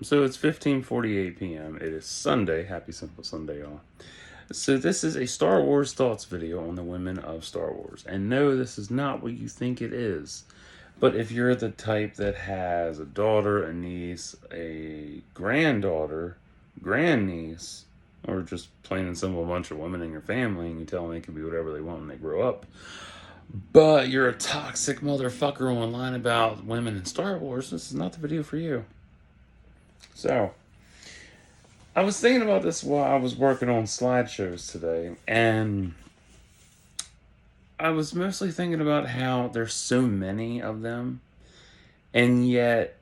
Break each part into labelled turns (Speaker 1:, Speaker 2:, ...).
Speaker 1: So it's 15:48 p.m. It is Sunday. Happy Simple Sunday, y'all. So this is a Star Wars thoughts video on the women of Star Wars. And no, this is not what you think it is. But if you're the type that has a daughter, a niece, a granddaughter, grandniece, or just plain and simple a bunch of women in your family, and you tell them they can be whatever they want when they grow up, but you're a toxic motherfucker online about women in Star Wars, this is not the video for you. So, I was thinking about this while I was working on slideshows today, and I was mostly thinking about how there's so many of them, and yet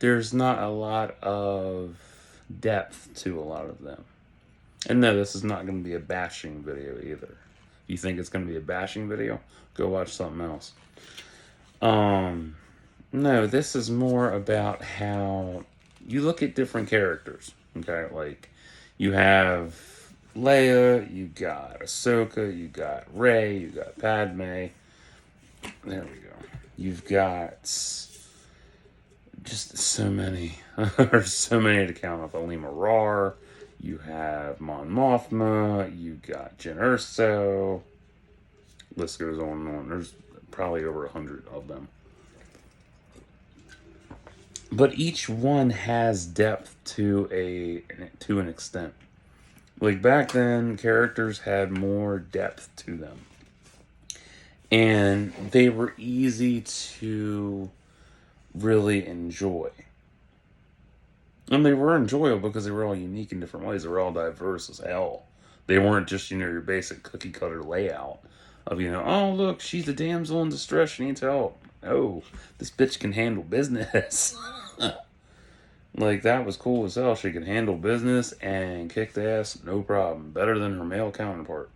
Speaker 1: there's not a lot of depth to a lot of them. And no, this is not going to be a bashing video either. If you think it's going to be a bashing video, go watch something else. No, this is more about how you look at different characters. Okay, like you have Leia, you got Ahsoka, you got Rey, you got Padme. There we go. You've got just so many. There's so many to count off. Alima Rar. You have Mon Mothma. You got Jyn Erso. List goes on and on. There's probably over 100 of them. But each one has depth to an extent. Like back then, characters had more depth to them, and they were easy to really enjoy. And they were enjoyable because they were all unique in different ways. They were all diverse as hell. They weren't just, your basic cookie cutter layout of, oh, look, she's a damsel in distress. She needs help. Oh, this bitch can handle business. Like, that was cool as hell. She could handle business and kick the ass, no problem. Better than her male counterpart.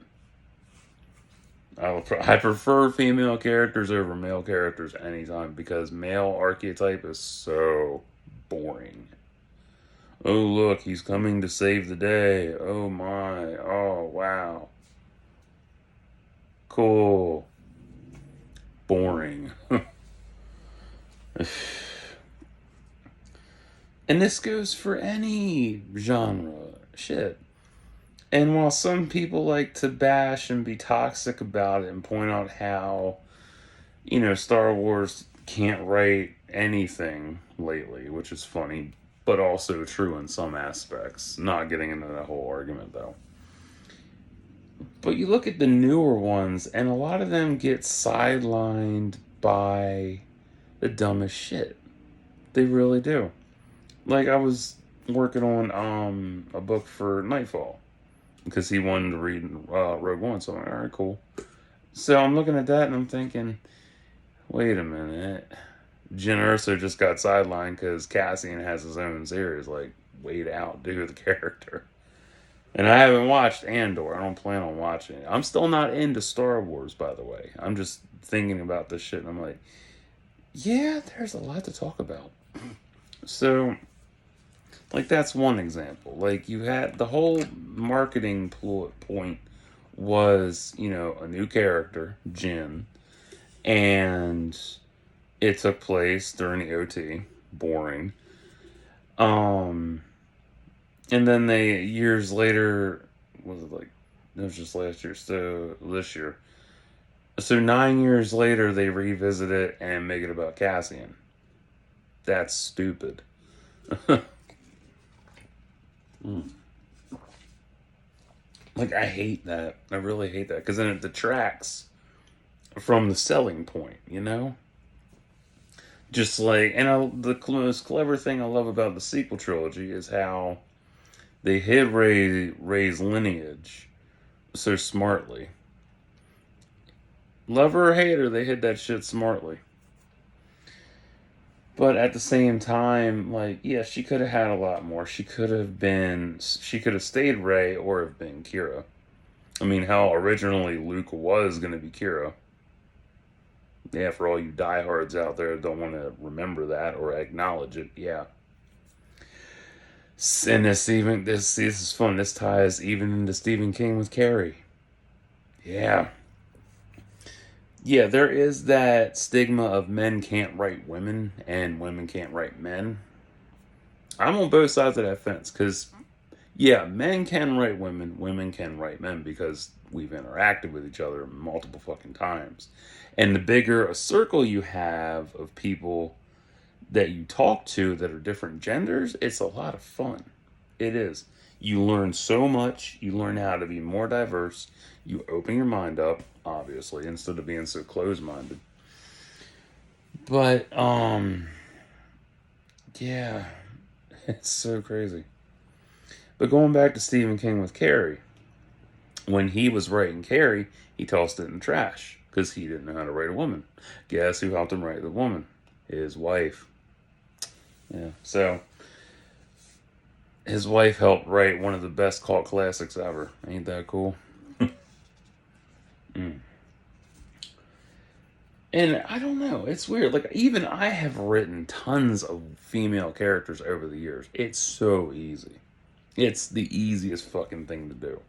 Speaker 1: I prefer female characters over male characters anytime because male archetype is so boring. Oh, look, he's coming to save the day. Oh, my. Oh, wow. Cool. Boring. And this goes for any genre. Shit. And while some people like to bash and be toxic about it and point out how, Star Wars can't write anything lately, which is funny, but also true in some aspects. Not getting into that whole argument, though. But you look at the newer ones, and a lot of them get sidelined by the dumbest shit. They really do. Like, I was working on a book for Nightfall because he wanted to read Rogue One, so I'm like, all right, cool. So I'm looking at that and I'm thinking, wait a minute. Jyn Erso just got sidelined because Cassian has his own series. Like, way to outdo the character. And I haven't watched Andor. I don't plan on watching it. I'm still not into Star Wars, by the way. I'm just thinking about this shit and I'm like, yeah, there's a lot to talk about. So, like, that's one example. Like, you had the whole marketing point was, a new character, Jyn, and it took place during the OT. Boring. And then they, years later, was it like, it was just last year, so this year. So 9 years later, they revisit it and make it about Cassian. That's stupid. Like, I hate that. I really hate that. Because then it detracts from the selling point. Just like, and the most clever thing I love about the sequel trilogy is how they hid Rey's lineage so smartly. Love her or hate her, they hid that shit smartly. But at the same time, like, yeah, she could have had a lot more. She could have stayed Rey or have been Kira. I mean, hell, originally Luke was going to be Kira. Yeah, for all you diehards out there that don't want to remember that or acknowledge it, yeah. And this is fun. This ties even into Stephen King with Carrie. Yeah. Yeah, there is that stigma of men can't write women and women can't write men. I'm on both sides of that fence because, yeah, men can write women, women can write men because we've interacted with each other multiple fucking times. And the bigger a circle you have of people that you talk to that are different genders, it's a lot of fun. It is. You learn so much. You learn how to be more diverse. You open your mind up, obviously, instead of being so closed minded. But, yeah, it's so crazy. But going back to Stephen King with Carrie, when he was writing Carrie, he tossed it in the trash because he didn't know how to write a woman. Guess who helped him write the woman? His wife. Yeah. So his wife helped write one of the best cult classics ever. Ain't that cool? Mm. And I don't know. It's weird. Like, even I have written tons of female characters over the years. It's so easy. It's the easiest fucking thing to do.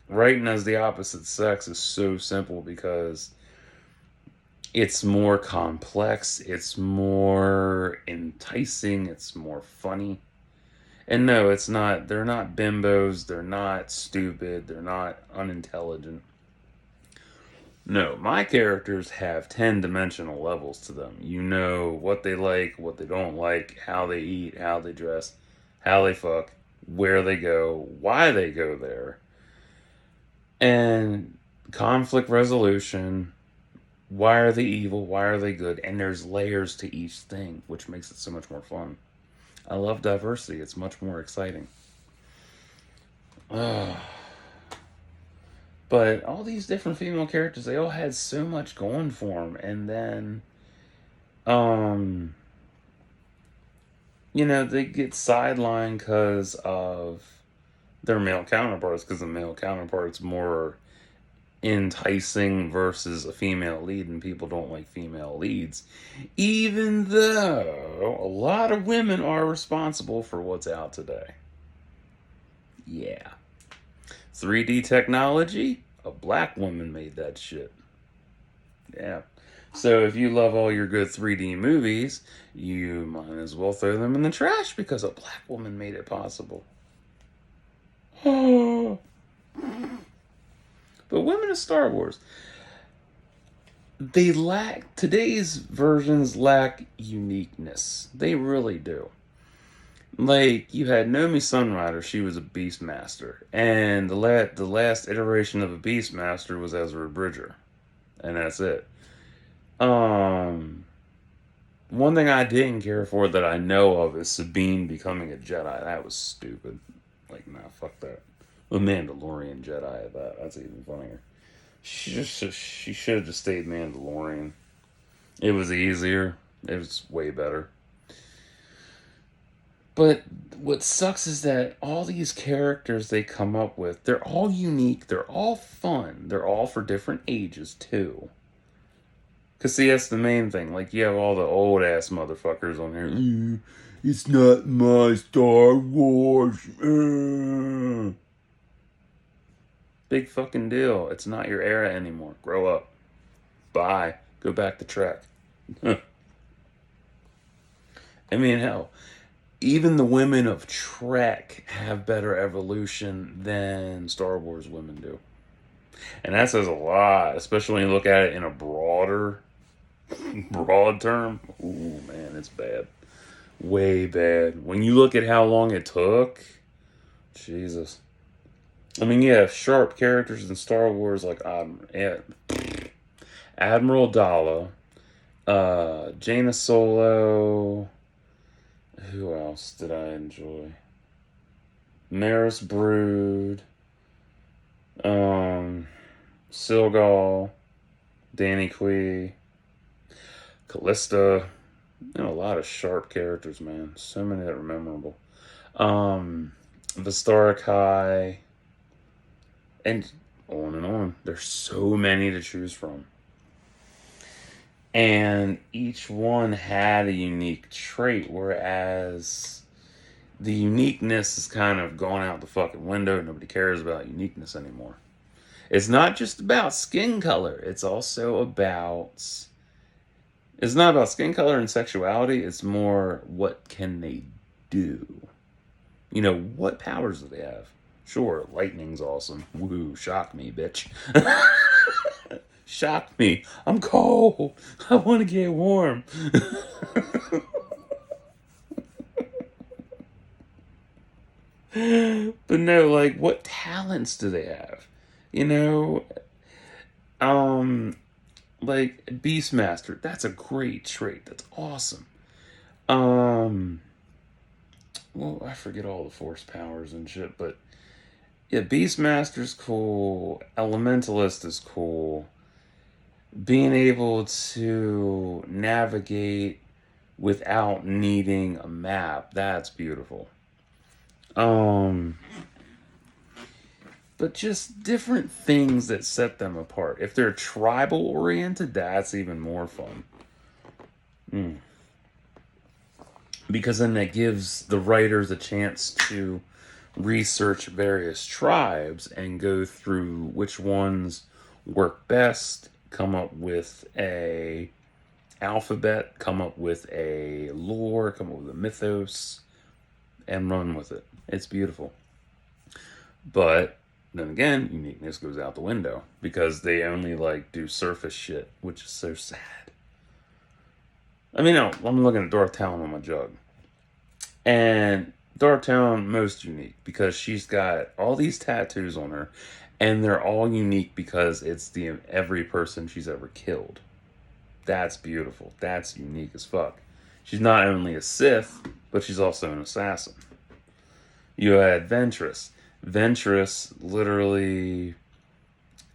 Speaker 1: Writing as the opposite sex is so simple because it's more complex, it's more enticing, it's more funny. And no, it's not, they're not bimbos, they're not stupid, they're not unintelligent. No, my characters have 10-dimensional levels to them. You know what they like, what they don't like, how they eat, how they dress, how they fuck, where they go, why they go there, and conflict resolution. Why are they evil? Why are they good? And there's layers to each thing, which makes it so much more fun. I love diversity. It's much more exciting. But all these different female characters, they all had so much going for them. And then, they get sidelined because of their male counterparts, because the male counterpart's more enticing versus a female lead, and people don't like female leads, even though a lot of women are responsible for what's out today. Yeah. 3D technology, a black woman made that shit. Yeah. So if you love all your good 3D movies, you might as well throw them in the trash because a black woman made it possible. But women of Star Wars, today's versions lack uniqueness. They really do. Like, you had Nomi Sunrider, she was a Beastmaster. And the last iteration of a Beastmaster was Ezra Bridger. And that's it. One thing I didn't care for that I know of is Sabine becoming a Jedi. That was stupid. Like, nah, fuck that. A Mandalorian Jedi, that's even funnier. She should have just stayed Mandalorian. It was easier. It was way better. But what sucks is that all these characters they come up with, they're all unique, they're all fun, they're all for different ages too. Cause see, that's the main thing. Like, you have all the old ass motherfuckers on here. It's not my Star Wars. Big fucking deal. It's not your era anymore. Grow up. Bye. Go back to Trek. I mean, hell, even the women of Trek have better evolution than Star Wars women do. And that says a lot, especially when you look at it in a broad term. Ooh, man, it's bad. Way bad. When you look at how long it took, Jesus. I mean, you have sharp characters in Star Wars like Admiral Daala, Jaina Solo. Who else did I enjoy? Maris Brood, Silgal, Danny Quee, Callista. A lot of sharp characters, man. So many that are memorable. Vistara Kai, and on and on. There's so many to choose from. And each one had a unique trait, whereas the uniqueness is kind of gone out the fucking window. Nobody cares about uniqueness anymore. It's not just about skin color. It's also about... It's not about skin color and sexuality. It's more, what can they do? You know, what powers do they have? Sure, lightning's awesome. Woo, shock me, bitch. Shock me. I'm cold. I want to get warm. But no, like, what talents do they have? You know, um, like Beastmaster. That's a great trait. That's awesome. Um, well, I forget all the force powers and shit, but yeah, Beastmaster's cool. Elementalist is cool. Being able to navigate without needing a map, that's beautiful. Um, but just different things that set them apart. If they're tribal oriented, that's even more fun. Mm. Because then that gives the writers a chance to research various tribes and go through which ones work best, come up with a alphabet, come up with a lore, come up with a mythos, and run with it. It's beautiful. But then again, uniqueness goes out the window because they only like do surface shit, which is so sad. I mean, no, I'm looking at Darth Talon on my jug. And Darth Talon most unique because she's got all these tattoos on her, and they're all unique because it's the every person she's ever killed. That's beautiful. That's unique as fuck. She's not only a Sith, but she's also an assassin. You had Ventress. Ventress literally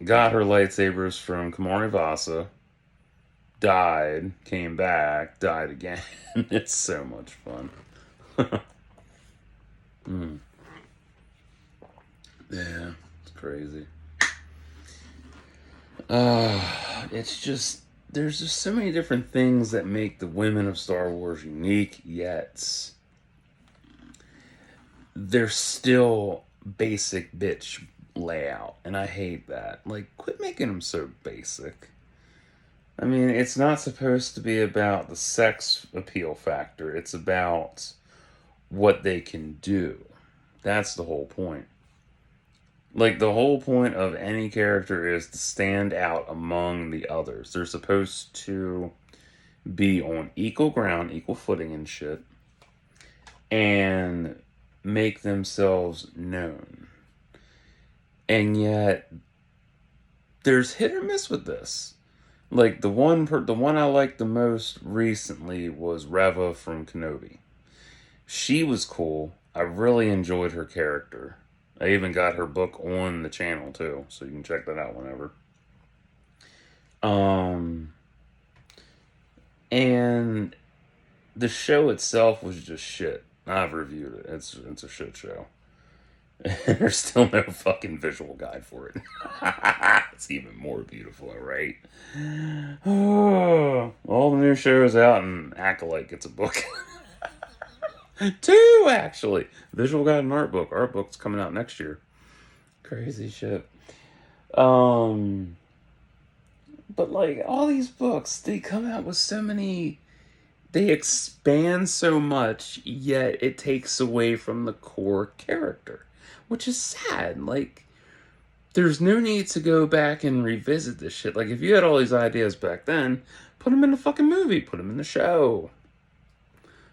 Speaker 1: got her lightsabers from Kamari Vasa, died, came back, died again. It's so much fun. Mm. Yeah, it's crazy. It's just there's just so many different things that make the women of Star Wars unique, yet they're still basic bitch layout, and I hate that. Like, quit making them so basic. I mean, it's not supposed to be about the sex appeal factor. It's about what they can do. That's the whole point. Like, the whole point of any character is to stand out among the others. They're supposed to be on equal ground, equal footing and shit, and make themselves known. And yet, there's hit or miss with this. Like, the one I liked the most recently was Reva from Kenobi. She was cool. I really enjoyed her character. I even got her book on the channel too, so you can check that out whenever. And the show itself was just shit. I've reviewed it. It's a shit show. There's still no fucking visual guide for it. It's even more beautiful, right? Oh, all the new shows out, and Acolyte gets a book. Two, actually. Visual guide and art book. Art book's coming out next year. Crazy shit. But like all these books, they come out with so many. They expand so much, yet it takes away from the core character, which is sad. Like, there's no need to go back and revisit this shit. Like, if you had all these ideas back then, put them in the fucking movie, put them in the show.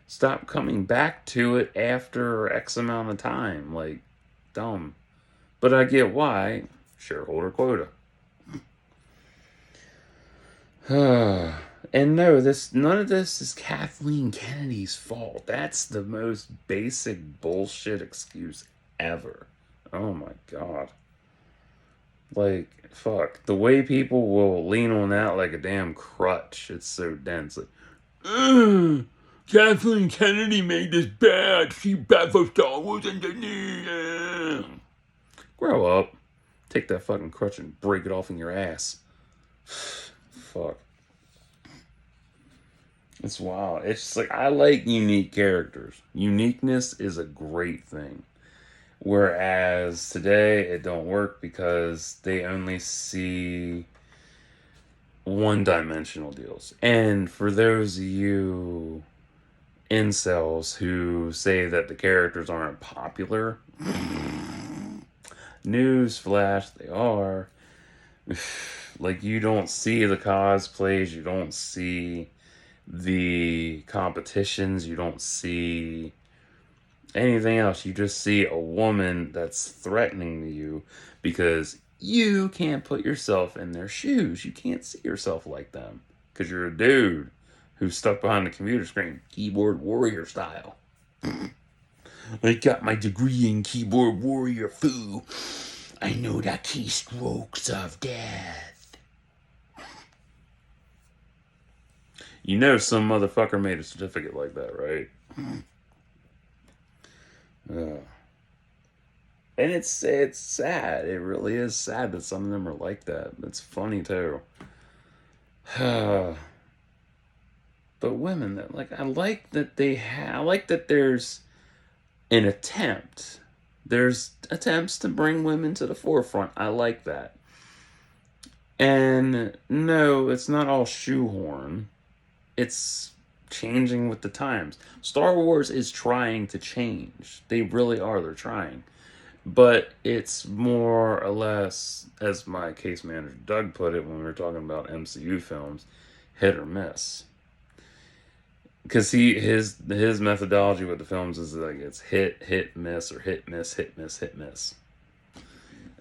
Speaker 1: Stop coming back to it after X amount of time. Like, dumb. But I get why. Shareholder quota. And no, none of this is Kathleen Kennedy's fault. That's the most basic bullshit excuse ever. Oh my god. Like, fuck. The way people will lean on that like a damn crutch. It's so dense. Like, Kathleen Kennedy made this bad. She bad for Star Wars and grow up. Take that fucking crutch and break it off in your ass. Fuck. It's wild. It's just like, I like unique characters. Uniqueness is a great thing. Whereas today it don't work because they only see one-dimensional deals. And for those of you incels who say that the characters aren't popular. Newsflash, they are. Like, you don't see the cosplays, you don't see the competitions, you don't see anything else. You just see a woman that's threatening to you because you can't put yourself in their shoes. You can't see yourself like them because you're a dude who's stuck behind the computer screen, keyboard warrior style. I got my degree in keyboard warrior, foo. I know the keystrokes of death. You know some motherfucker made a certificate like that, right? And it's sad. It really is sad that some of them are like that. It's funny too. But women, that like, I like that I like that there's an attempt. There's attempts to bring women to the forefront. I like that. And no, it's not all shoehorn. It's changing with the times. Star Wars is trying to change. They really are. They're trying. But it's more or less, as my case manager Doug put it when we were talking about MCU films, hit or miss. Because his methodology with the films is like it's hit, miss, or hit, miss, hit, miss, hit, miss.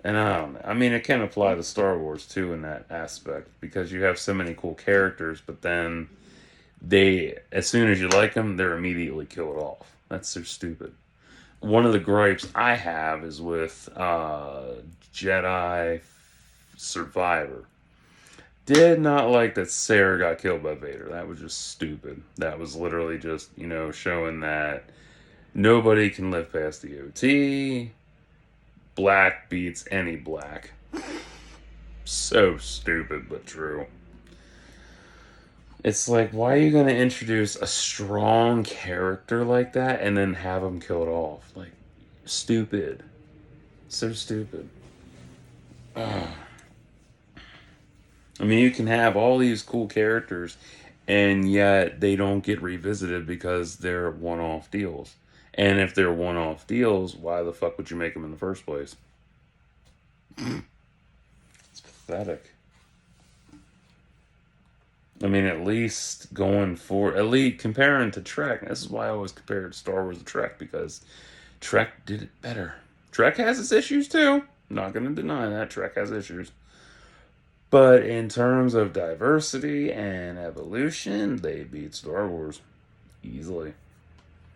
Speaker 1: And I don't know. I mean, it can apply to Star Wars too in that aspect because you have so many cool characters, but then as soon as you like them, they're immediately killed off. That's so stupid. One of the gripes I have is with Jedi Survivor. Did not like that Sarah got killed by Vader. That was just stupid. That was literally just, showing that nobody can live past the OT. Black beats any black. So stupid, but true. It's like, why are you going to introduce a strong character like that and then have him killed off? Like, stupid. So stupid. I mean, you can have all these cool characters and yet they don't get revisited because they're one-off deals. And if they're one-off deals, why the fuck would you make them in the first place? It's pathetic. I mean, at least comparing to Trek, this is why I always compared Star Wars to Trek, because Trek did it better. Trek has its issues too. I'm not going to deny that. Trek has issues. But in terms of diversity and evolution, they beat Star Wars easily.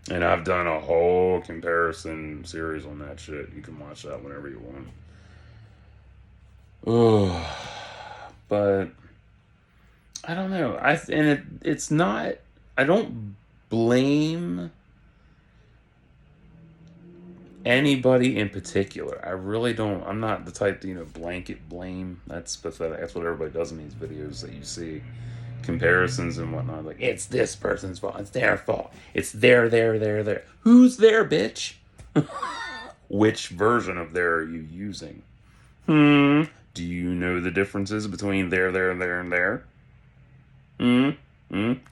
Speaker 1: And I've done a whole comparison series on that shit. You can watch that whenever you want. Oh, but I don't know. It's not. I don't blame anybody in particular. I really don't. I'm not the type to blanket blame. That's pathetic. That's what everybody does in these videos that you see, comparisons and whatnot. Like, it's this person's fault. It's their fault. It's their. Who's there, bitch? Which version of there are you using? Do you know the differences between there, and there?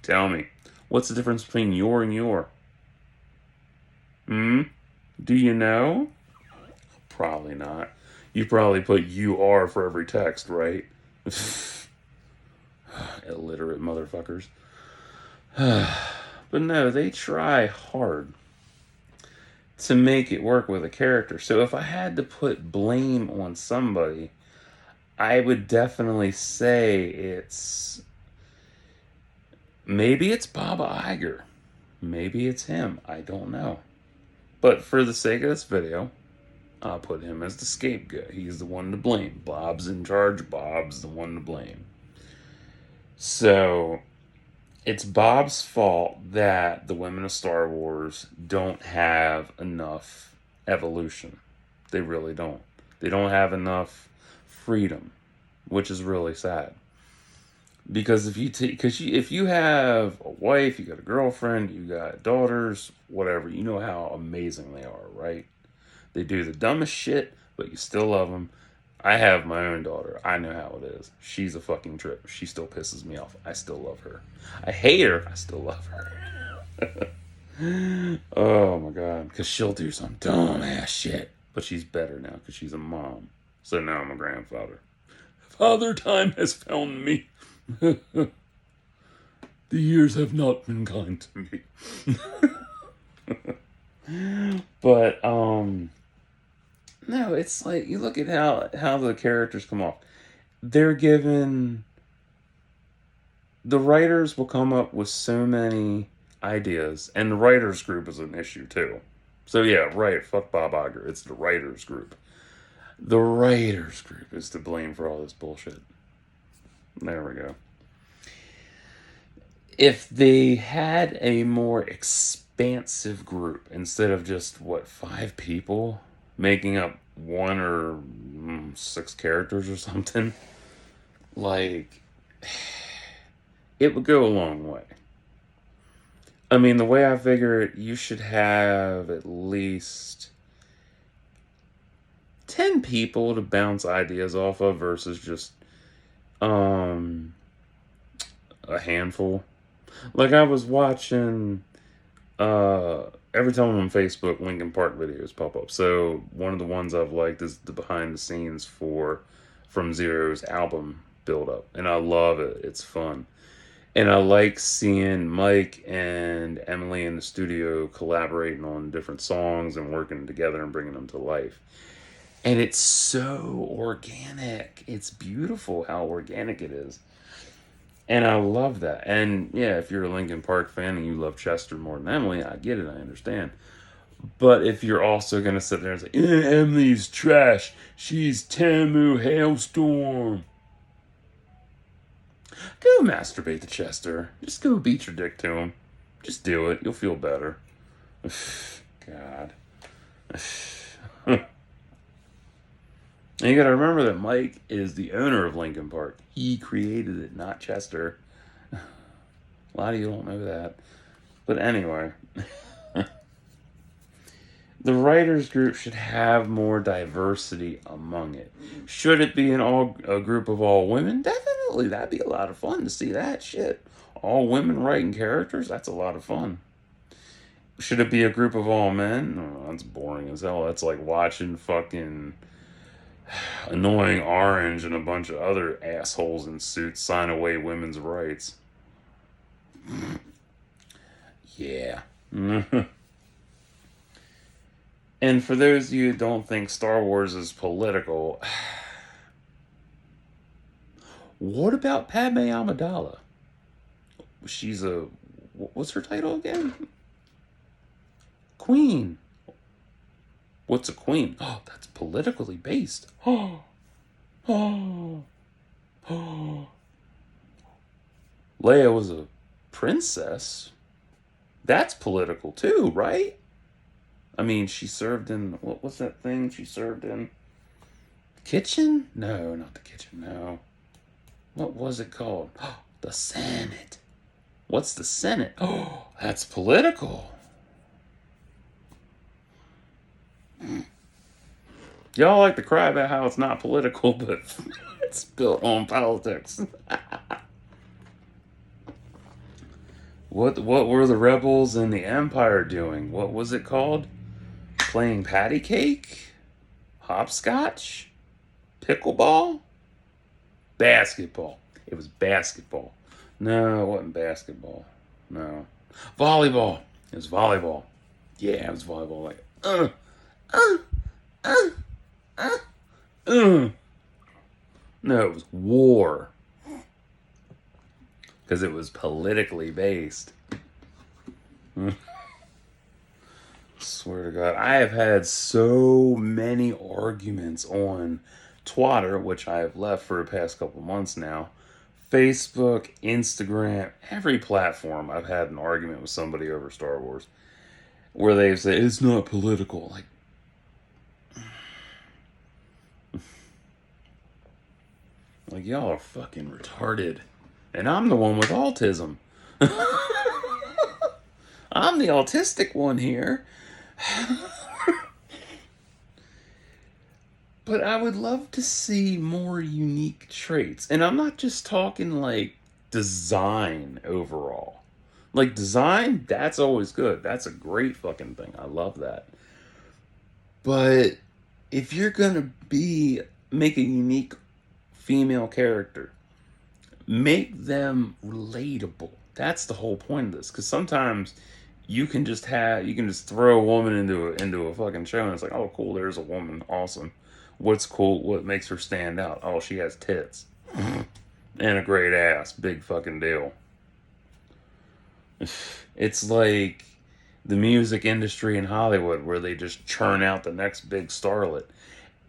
Speaker 1: Tell me. What's the difference between your and your? Do you know? Probably not. You probably put "you are" for every text, right? Illiterate motherfuckers. But no, they try hard to make it work with a character. So if I had to put blame on somebody, I would definitely say maybe it's Bob Iger. Maybe it's him. I don't know. But for the sake of this video, I'll put him as the scapegoat. He's the one to blame. Bob's in charge. Bob's the one to blame. So it's Bob's fault that the women of Star Wars don't have enough evolution. They really don't. They don't have enough freedom, which is really sad. Because if you have a wife, you got a girlfriend, you got daughters, whatever, you know how amazing they are, right? They do the dumbest shit, but you still love them. I have my own daughter. I know how it is. She's a fucking trip. She still pisses me off. I still love her. I hate her. I still love her. Oh my god, because she'll do some dumb ass shit. But she's better now because she's a mom. So now I'm a grandfather. Father time has found me. The years have not been kind to me. But no, it's like you look at how the characters come off. They're given the writers will come up with so many ideas, and the writers group is an issue too. So yeah, right. Fuck Bob Iger. It's the writers group. The writers group is to blame for all this bullshit. There we go. If they had a more expansive group instead of just what 5 people making up 1 or 6 characters or something, like it would go a long way. I mean, the way I figure it, you should have at least 10 people to bounce ideas off of versus just a handful. Like I was watching every time on Facebook Linkin Park videos pop up. So one of the ones I've liked is the behind the scenes for From Zero's album build up. And I love it. It's fun. And I like seeing Mike and Emily in the studio collaborating on different songs and working together and bringing them to life. And it's so organic. It's beautiful how organic it is. And I love that. And yeah, if you're a Linkin Park fan and you love Chester more than Emily, I get it. I understand. But if you're also going to sit there and say, Emily's trash. She's Tamu Hailstorm. Go masturbate to Chester. Just go beat your dick to him. Just do it. You'll feel better. God. And you gotta remember that Mike is the owner of Linkin Park. He created it, not Chester. A lot of you don't know that. But anyway. The writers group should have more diversity among it. Should it be a group of all women? Definitely. That'd be a lot of fun to see that shit. All women writing characters? That's a lot of fun. Should it be a group of all men? Oh, that's boring as hell. That's like watching fucking Annoying Orange and a bunch of other assholes in suits sign away women's rights. Yeah. And for those of you who don't think Star Wars is political, what about Padme Amidala? She's what's her title again? Queen. What's a queen? Oh, that's politically based. Oh, oh, oh. Leia was a princess. That's political too, right? I mean, she served in, what was that thing she served in? Kitchen? No, not the kitchen, no. What was it called? Oh, the Senate. What's the Senate? Oh, that's political. Y'all like to cry about how it's not political, but it's built on politics. What were the rebels and the Empire doing? What was it called? Playing patty cake? Hopscotch? Pickleball? Basketball. It was basketball. No, it wasn't basketball. No. Volleyball. It was volleyball. Yeah, it was volleyball. Like, No, it was war. Because it was politically based. Swear to God. I have had so many arguments on Twitter, which I have left for the past couple months now. Facebook, Instagram, every platform I've had an argument with somebody over Star Wars. Where they say, it's not political. Like y'all are fucking retarded. And I'm the one with autism. I'm the autistic one here. But I would love to see more unique traits. And I'm not just talking like design overall. Like design, that's always good. That's a great fucking thing. I love that. But if you're gonna be make a unique female character, make them relatable. That's the whole point of this. Because sometimes you can just throw a woman into a fucking show and it's like, oh cool, there's a woman, awesome. What's cool? What makes her stand out? Oh, she has tits and a great ass. Big fucking deal. It's like the music industry in Hollywood where they just churn out the next big starlet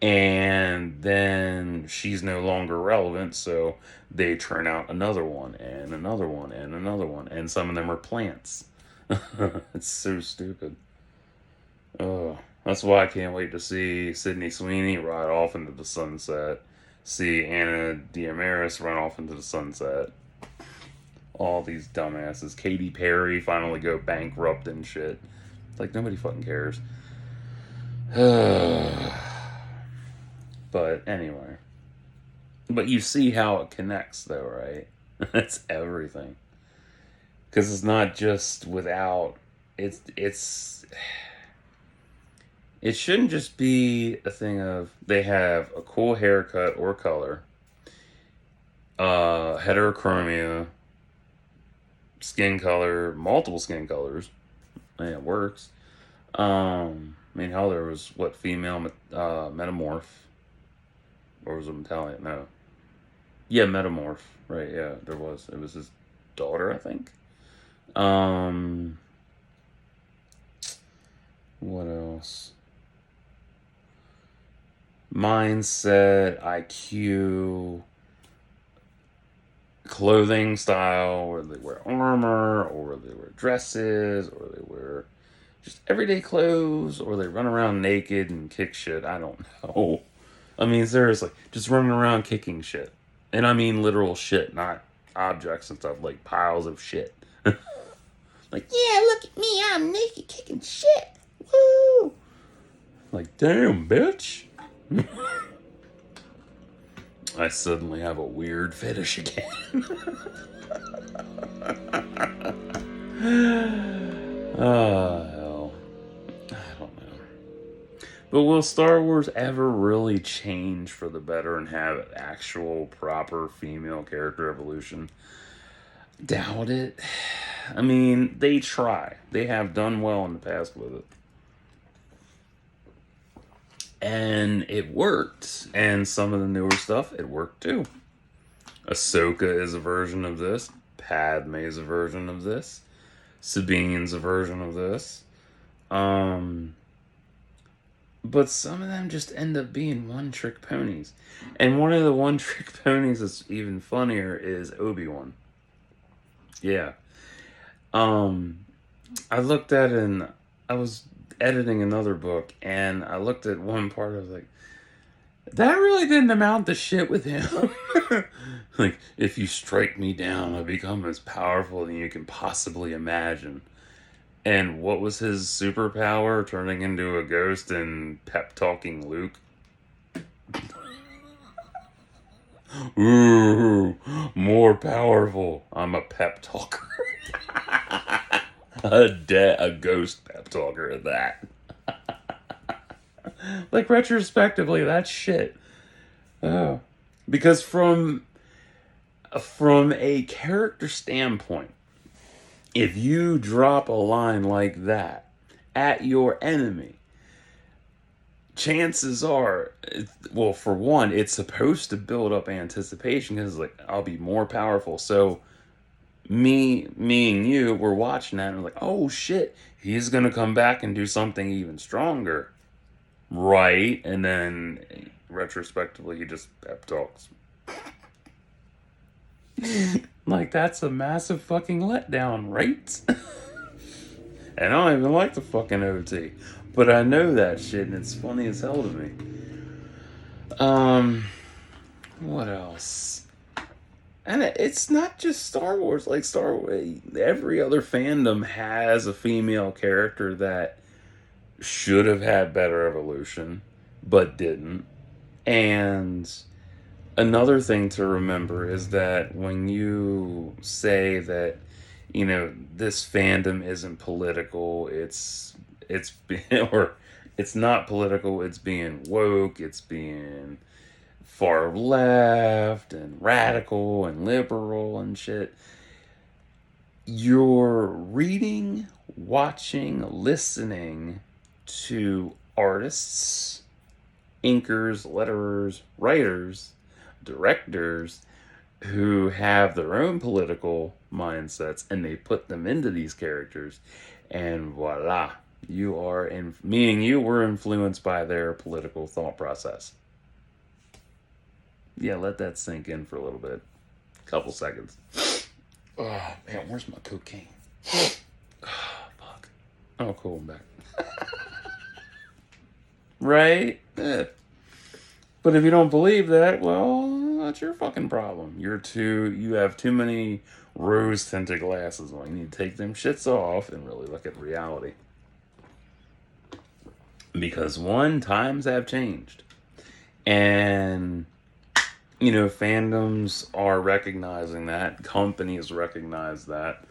Speaker 1: and then she's no longer relevant, so they churn out another one and another one and another one, and some of them are plants. It's so stupid. Oh, that's why I can't wait to see Sydney Sweeney ride off into the sunset, see Anna Diarmaris run off into the sunset. All these dumbasses. Katy Perry finally go bankrupt and shit. Like, nobody fucking cares. But anyway. But you see how it connects, though, right? That's everything. Because it's not just without. It shouldn't just be a thing of they have a cool haircut or color, heterochromia, skin color, multiple skin colors, and it works. I mean, hell, there was what female metamorph, or was it Metallic? No, yeah, metamorph, right? Yeah, there was. It was his daughter, I think. Um, what else? Mindset, IQ, clothing style, or they wear armor, or they wear dresses, or they wear just everyday clothes, or they run around naked and kick shit. I don't know. I mean, seriously, just running around kicking shit. And I mean literal shit, not objects and stuff, like piles of shit. Like, yeah, look at me, I'm naked kicking shit. Woo! Like, damn, bitch. I suddenly have a weird fetish again. Hell. I don't know. But will Star Wars ever really change for the better and have actual proper female character evolution? Doubt it. I mean, they try. They have done well in the past with it. And it worked. And some of the newer stuff, it worked too. Ahsoka is a version of this. Padme is a version of this. Sabine's a version of this. But some of them just end up being one-trick ponies. And one of the one-trick ponies that's even funnier is Obi-Wan. Yeah. I looked at and I was editing another book, and I looked at one part. I was like, that really didn't amount to shit with him. Like, if you strike me down, I become as powerful than you can possibly imagine. And what was his superpower? Turning into a ghost and pep talking Luke. Ooh, more powerful. I'm a pep talker. A ghost pep talker at that. Like, retrospectively, that's shit. Oh. Because from a character standpoint, if you drop a line like that at your enemy, chances are, well, for one, it's supposed to build up anticipation because, like, I'll be more powerful. So, me and you were watching that and we're like, oh shit, he's gonna come back and do something even stronger. Right? And then, retrospectively, he just pep talks. Like, that's a massive fucking letdown, right? And I don't even like the fucking OT. But I know that shit, and it's funny as hell to me. What else? And it's not just Star Wars. Like, Star Wars, every other fandom has a female character that should have had better evolution, but didn't. And another thing to remember is that when you say that this fandom isn't political. Or it's not political. It's being woke. It's being far left and radical and liberal and shit. You're reading, watching, listening to artists, inkers, letterers, writers, directors who have their own political mindsets, and they put them into these characters, and voila, meaning you were influenced by their political thought process. Yeah, let that sink in for a little bit. Couple seconds. Oh man, where's my cocaine? Oh, fuck. Oh, cool, I'm back. Right? But if you don't believe that, well, that's your fucking problem. You have too many rose tinted glasses on. You need to take them shits off and really look at reality. Because times have changed. And fandoms are recognizing that. Companies recognize that.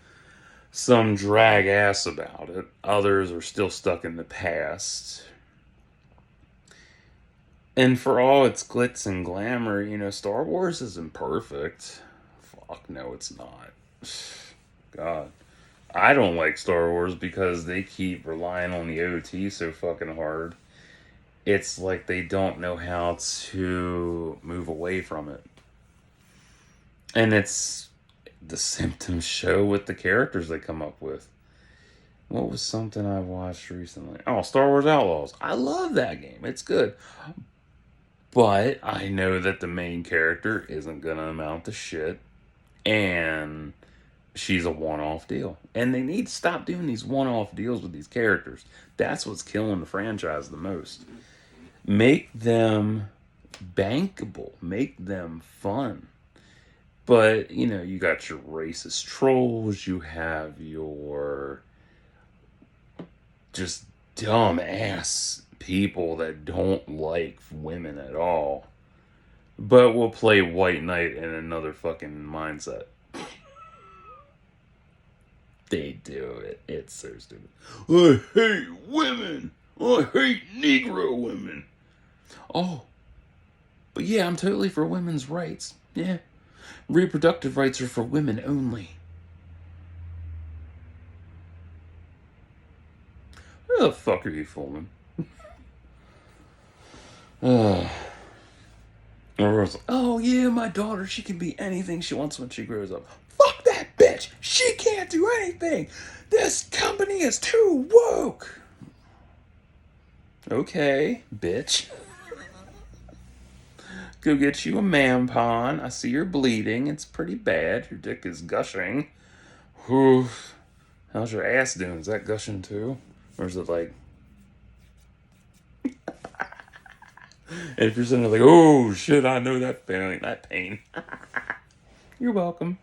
Speaker 1: Some drag ass about it. Others are still stuck in the past. And for all its glitz and glamour, Star Wars isn't perfect. Fuck no, it's not. God. I don't like Star Wars because they keep relying on the OT so fucking hard. It's like they don't know how to move away from it. And it's the symptoms show with the characters they come up with. What was something I watched recently? Oh, Star Wars Outlaws. I love that game. It's good. But I know that the main character isn't going to amount to shit. And she's a one-off deal. And they need to stop doing these one-off deals with these characters. That's what's killing the franchise the most. Make them bankable. Make them fun. But, you got your racist trolls. You have your just dumb ass people that don't like women at all, but will play White Knight in another fucking mindset. They do it. It's so stupid. I hate women. I hate Negro women. Oh, but yeah, I'm totally for women's rights. Yeah. Reproductive rights are for women only. Who the fuck are you fooling? Oh yeah, my daughter, she can be anything she wants when she grows up. Fuck that bitch! She can't do anything! This company is too woke! Okay, bitch. Go get you a man-pon. I see you're bleeding. It's pretty bad. Your dick is gushing. Whew. How's your ass doing? Is that gushing too? Or is it like... And if you're sitting there like, oh shit, I know that feeling, that pain. You're welcome.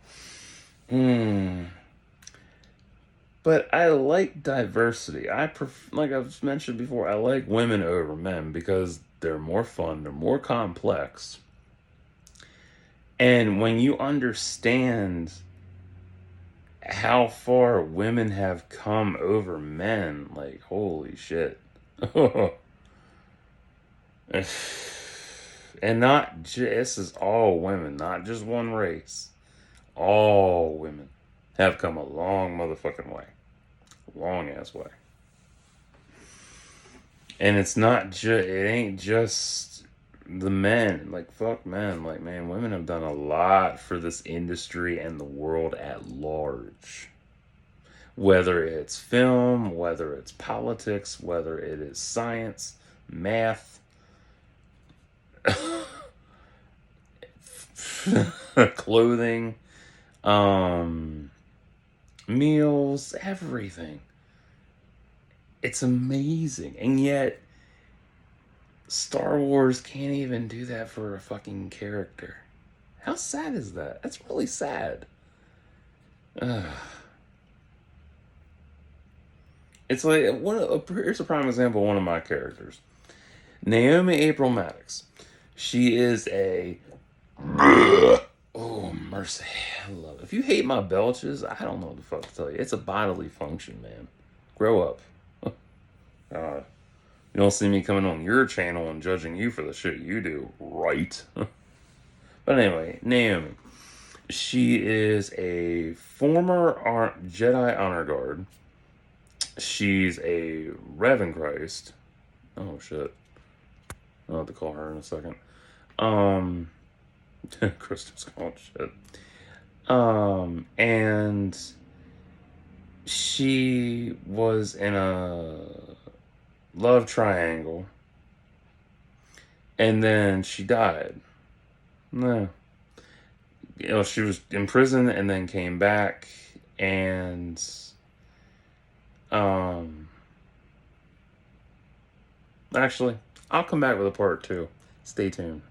Speaker 1: But I like diversity. Like I've mentioned before, I like women over men because they're more fun, they're more complex. And when you understand how far women have come over men, like, holy shit. And this is all women, not just one race. All women have come a long motherfucking way. Long ass way. And it ain't just the men. Like, fuck men. Like, man, women have done a lot for this industry and the world at large. Whether it's film, whether it's politics, whether it is science, math, clothing, meals, everything. It's amazing. And yet, Star Wars can't even do that for a fucking character. How sad is that? That's really sad. It's like, here's a prime example of one of my characters. Naomi April Maddox. She is oh mercy. I love it. If you hate my belches, I don't know what the fuck to tell you. It's a bodily function, man. Grow up. You don't see me coming on your channel and judging you for the shit you do, right? But anyway, Naomi. She is a former Jedi Honor Guard. She's a Reverend Christ. Oh shit. I'll have to call her in a second. Kristen's calling shit. And she was in a love triangle. And then she died. No. She was in prison and then came back, and actually, I'll come back with a part 2. Stay tuned.